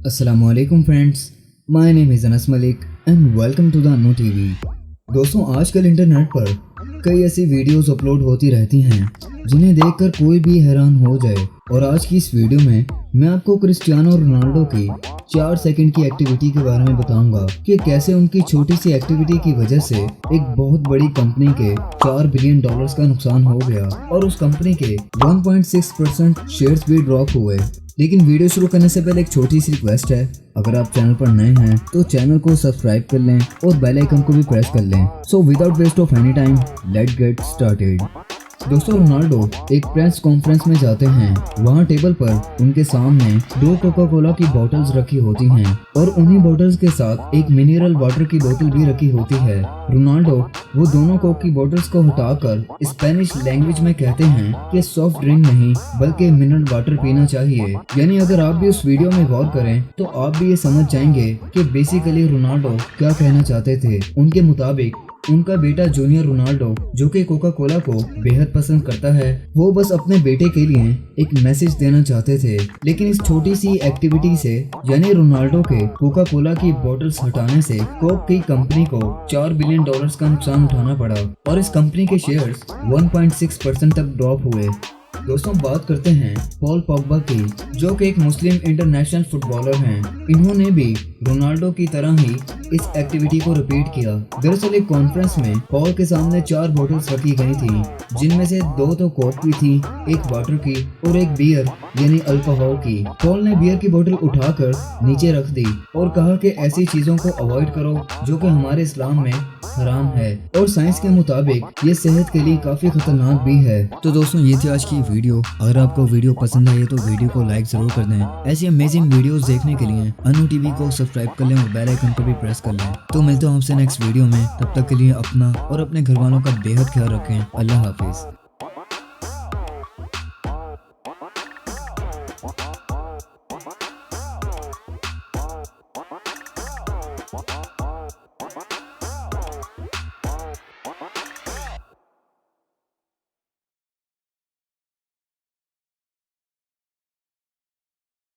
अस्सलामुअलैकुम friends, my name is Anas Malik and welcome to the Annu TV. दोस्तों, आजकल इंटरनेट पर कई ऐसी वीडियोस अपलोड होती रहती हैं जिन्हें देखकर कोई भी हैरान हो जाए। और आज की इस वीडियो में मैं आपको क्रिस्टियानो रोनाल्डो की 4 सेकंड की एक्टिविटी के बारे में बताऊंगा कि कैसे उनकी छोटी सी एक्टिविटी की वजह से एक बहुत बड़ी कंपनी के $4 बिलियन का नुकसान हो गया और उस कंपनी के 1.6% शेयर्स भी ड्रॉप हुए। लेकिन वीडियो शुरू करने से पहले एक छोटी सी रिक्वेस्ट है, अगर आप चैनल पर नए हैं तो चैनल को सब्सक्राइब कर लें और बेल आइकन को भी प्रेस कर लें। So without waste of any time let's get started. दोस्तों, रोनाल्डो एक प्रेस कॉन्फ्रेंस में जाते हैं। वहाँ टेबल पर उनके सामने 2 कोका कोला की बोतल्स रखी होती हैं और उन्हीं बोतल्स के साथ एक मिनरल वाटर की बोतल भी रखी होती है। रोनाल्डो वो दोनों कोक की बोतल्स को हटाकर स्पेनिश लैंग्वेज में कहते हैं कि सॉफ्ट ड्रिंक नहीं बल्कि मिनरल वाटर पीना चाहिए। यानी अगर आप भी उस वीडियो में गौर करें तो आप भी ये समझ जाएंगे कि बेसिकली रोनाल्डो क्या कहना चाहते थे। उनके मुताबिक उनका बेटा जूनियर रोनाल्डो, जो कि कोका कोला को बेहद पसंद करता है, वो बस अपने बेटे के लिए एक मैसेज देना चाहते थे। लेकिन इस छोटी सी एक्टिविटी से यानी रोनाल्डो के कोका कोला की बोतल्स हटाने से कोक की कंपनी को $4 बिलियन का नुकसान उठाना पड़ा और इस कंपनी के शेयर्स 1.6% तक ड्रॉप हुए। दोस्तों, बात करते हैं पॉल पॉगबा की, जो कि एक मुस्लिम इंटरनेशनल फुटबॉलर हैं। इन्होंने भी रोनाल्डो की तरह ही इस एक्टिविटी को रिपीट किया। दरअसल एक कॉन्फ्रेंस में पॉल के सामने 4 बोतल्स रखी गई थी, जिनमें से 2 तो कोक की थी, एक वाटर की और एक बियर यानी अल्कोहल की। पॉल ने बियर की बोतल उठाकर नीचे रख दी और कहा कि ऐसी चीजों को अवॉइड करो जो कि हमारे इस्लाम में हराम है और साइंस के मुताबिक ये सेहत के लिए काफी खतरनाक भी है। तो दोस्तों, ये थी आज की वीडियो। अगर आपको वीडियो पसंद आई तो वीडियो को लाइक जरूर कर दें। ऐसी अमेजिंग वीडियोस देखने के लिए अन्नू टीवी को सब्सक्राइब कर लें और बेल आइकन को भी प्रेस कर लें। तो मिलते हैं आपसे नेक्स्ट वीडियो में। तब तक के लिए अपना और अपने घर वालों का बेहद ख्याल रखें। अल्लाह हाफिज।